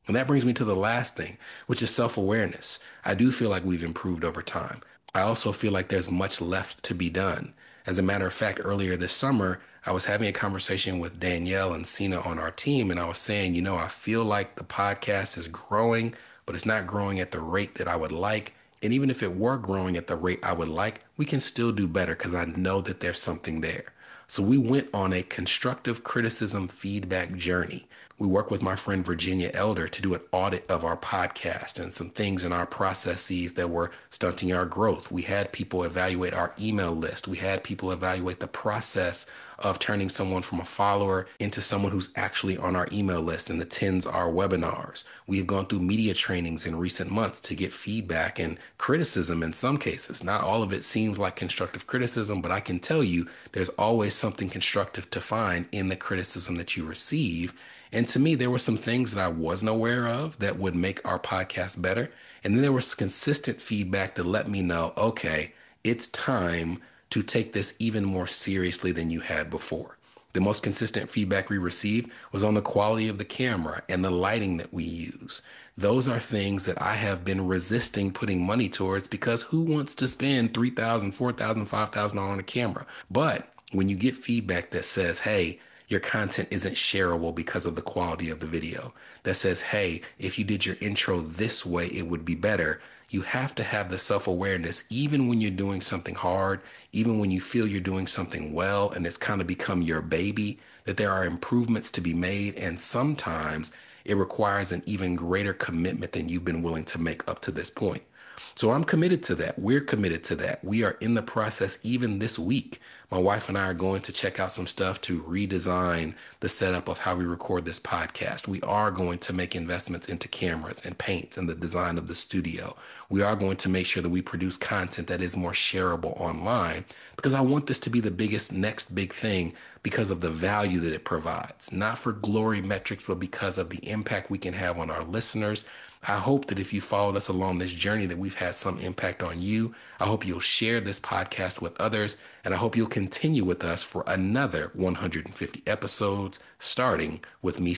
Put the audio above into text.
And that brings me to the last thing, which is self-awareness. I do feel like we've improved over time. I also feel like there's much left to be done. As a matter of fact, earlier this summer, I was having a conversation with Danielle and Sina on our team, and I was saying, I feel like the podcast is growing, but it's not growing at the rate that I would like. And even if it were growing at the rate I would like, we can still do better because I know that there's something there. So we went on a constructive criticism feedback journey. We worked with my friend Virginia Elder to do an audit of our podcast and some things in our processes that were stunting our growth. We had people evaluate our email list. We had people evaluate the process of turning someone from a follower into someone who's actually on our email list and attends our webinars. We have gone through media trainings in recent months to get feedback and criticism in some cases. Not all of it seems like constructive criticism, but I can tell you there's always something constructive to find in the criticism that you receive. And to me, there were some things that I wasn't aware of that would make our podcast better. And then there was consistent feedback that let me know, okay, it's time to take this even more seriously than you had before. The most consistent feedback we received was on the quality of the camera and the lighting that we use. Those are things that I have been resisting putting money towards because who wants to spend $3,000, $4,000, $5,000 on a camera? But when you get feedback that says, hey, your content isn't shareable because of the quality of the video, that says, hey, if you did your intro this way, it would be better. You have to have the self-awareness, even when you're doing something hard, even when you feel you're doing something well and it's kind of become your baby, that there are improvements to be made. And sometimes it requires an even greater commitment than you've been willing to make up to this point. So I'm committed to that. We're committed to that. We are in the process even this week. My wife and I are going to check out some stuff to redesign the setup of how we record this podcast. We are going to make investments into cameras and paints and the design of the studio. We are going to make sure that we produce content that is more shareable online because I want this to be the biggest next big thing because of the value that it provides, not for glory metrics, but because of the impact we can have on our listeners. I hope that if you followed us along this journey that we've had some impact on you. I hope you'll share this podcast with others, and I hope you'll continue with us for another 150 episodes, starting with me.